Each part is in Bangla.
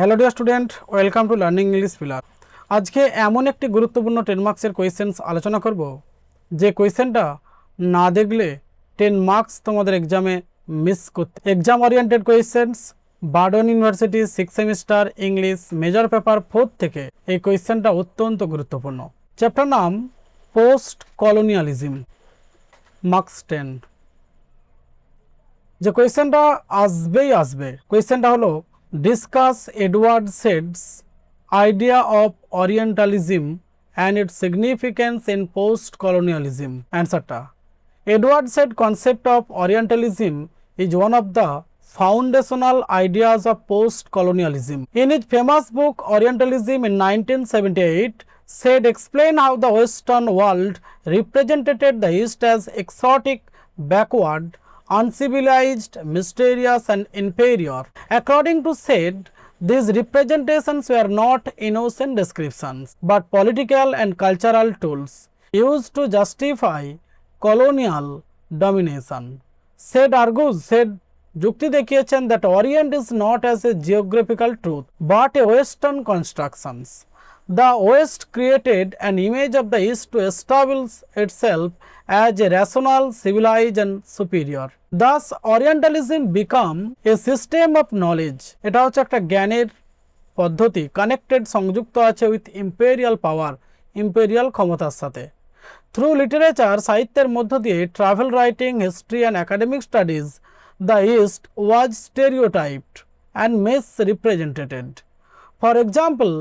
Hello dear student, welcome to learning English pillar. আজকে এমন একটি গুরুত্বপূর্ণ 10 মার্কসের কোয়েশ্চেন্স আলোচনা করব যে কোয়েশ্চেনটা না দেখলে 10 মার্কস তোমাদের এক্সামে মিস করতে। Exam oriented questions, burden university 6 semester English major paper 4 থেকে এই কোয়েশ্চেনটা অত্যন্ত গুরুত্বপূর্ণ। চ্যাপ্টার নাম পোস্ট কলোনিয়ালিজম, মার্কস 10। যে কোয়েশ্চেনটা আসবে কোয়েশ্চেনটা হলো discuss Edward সেডস idea of Orientalism and its significance in post-colonialism. Answer: Edward Said concept of Orientalism is one of the foundational ideas of post-colonialism. In his famous book Orientalism in 1978, Said explained how the Western world represented the East as exotic, backward, uncivilized, mysterious and inferior. According to Said, these representations were not innocent descriptions, but political and cultural tools used to justify colonial domination. Said যুক্তি দেখিয়েছেন that Orient is not as a geographical truth, but a Western constructions. The West created an image of the East to establish itself as a rational, civilized and superior. Thus, Orientalism become a system of knowledge. এটা হচ্ছে একটা জ্ঞানের পদ্ধতি, কানেক্টেড সংযুক্ত আছে উইথ ইম্পেরিয়াল পাওয়ার, ইম্পেরিয়াল ক্ষমতার সাথে। থ্রু লিটারেচার, সাহিত্যের মধ্য দিয়ে, travel writing, history and academic studies, the east was stereotyped and misrepresented. For example,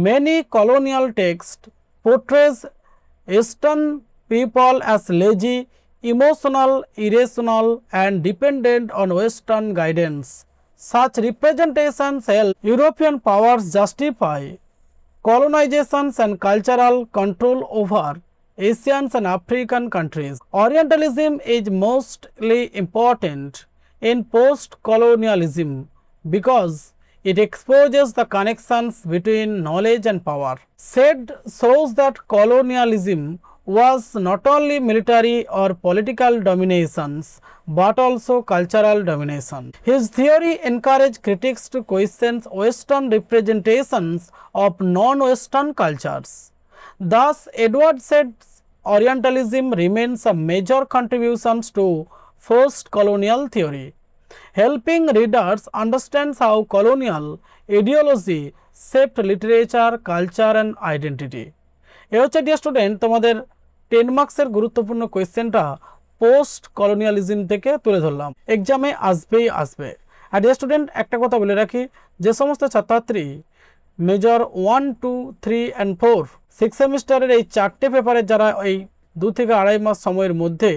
many colonial texts portrays Eastern people as lazy, emotional, irrational and dependent on Western guidance. Such representations help European powers justify colonizations and cultural control over Asian and African countries. Orientalism is mostly important in post-colonialism because it exposes the connections between knowledge and power. Said shows that colonialism was not only military or political dominations but also cultural domination. His theory encouraged critics to question Western representations of non-Western cultures. Thus, Edward Said's Orientalism remains a major contribution to post-colonial theory, helping readers understand how colonial ideology shaped literature, culture and identity. এ হচ্ছে ডিয়ার স্টুডেন্ট তোমাদের 10 মার্কসের গুরুত্বপূর্ণ কোয়েশ্চেনটা পোস্ট কলোনিয়ালিজম থেকে তুলে ধরলাম। এক্সামে আসবে। আর ডিয়ার স্টুডেন্ট একটা কথা বলে রাখি, যে সমস্ত ছাত্রছাত্রী মেজর 1, 2, 3 and 4 6 সেমিস্টারের এই 4টে পেপারের যারা এই 2 থেকে 2.5 মাস সময়ের মধ্যে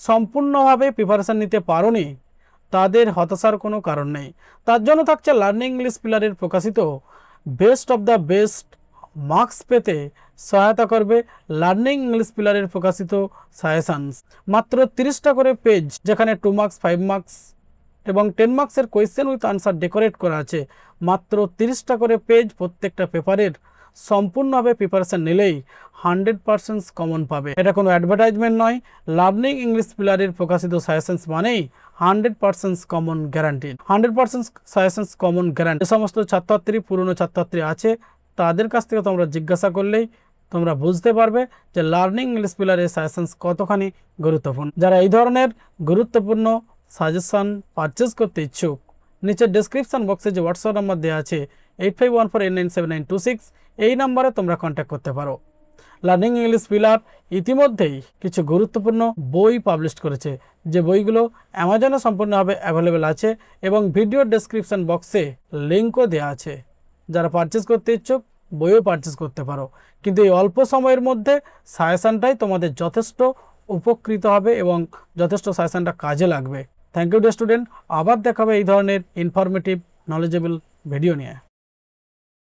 সম্পূর্ণভাবে প্রিপারেশান নিতে পারোনি, তাদের হতাশার কোনো কারণ নেই। তার জন্য থাকছে লার্নিং ইংলিশ পিলারের প্রকাশিত best of the best marks পেতে সহায়তা করবে লার্নিং ইংলিশ পিলারের প্রকাশিত সাজেশনস। মাত্র 30টা করে পেজ, যেখানে 2 মার্কস, 5 মার্কস এবং 10 মার্কসের কোয়েশ্চেন উইথ আনসার ডেকোরেট করা আছে। মাত্র 30টা করে পেজ, প্রত্যেকটা পেপারের সম্পূর্ণভাবে প্রিপারেশান নিলেই 100% কমন পাবে। এটা কোনো অ্যাডভার্টাইজমেন্ট নয়। লার্নিং ইংলিশ পিলারের প্রকাশিত সাজেশনস মানেই 100% common guaranteed, 100% suggestions common guarantee. যে সমস্ত ছাত্রছাত্রী, পুরনো ছাত্রছাত্রী আছে, তাদের কাছ থেকে তোমরা জিজ্ঞাসা করলেই তোমরা বুঝতে পারবে যে লার্নিং ইংলিশ পিলারের সাজেশনস কতখানি গুরুত্বপূর্ণ। যারা এই ধরনের গুরুত্বপূর্ণ সাজেশন পারচেস করতে ইচ্ছুক, নিচে ডেসক্রিপশন বক্সে যে হোয়াটসঅ্যাপ নাম্বার দেওয়া আছে 8514897926, এই নাম্বারে তোমরা কন্ট্যাক্ট করতে পারো। লার্নিং ইংলিশ পিলার ইতিমধ্যেই কিছু গুরুত্বপূর্ণ বই পাবলিশ করেছে, যে বইগুলো অ্যামাজনে সম্পূর্ণভাবে অ্যাভেলেবেল আছে এবং ভিডিও ডেসক্রিপশন বক্সে লিঙ্কও দেওয়া আছে। যারা পারচেস করতে ইচ্ছুক বইও পারচেস করতে পারো, কিন্তু এই অল্প সময়ের মধ্যে সাজেশনটাই তোমাদের যথেষ্ট উপকৃত হবে এবং যথেষ্ট সাজেশনটা কাজে লাগবে। Thank you dear student. আবার দেখাবে এই ধরনের ইনফরমেটিভ নলেজেবল ভিডিও নিয়ে।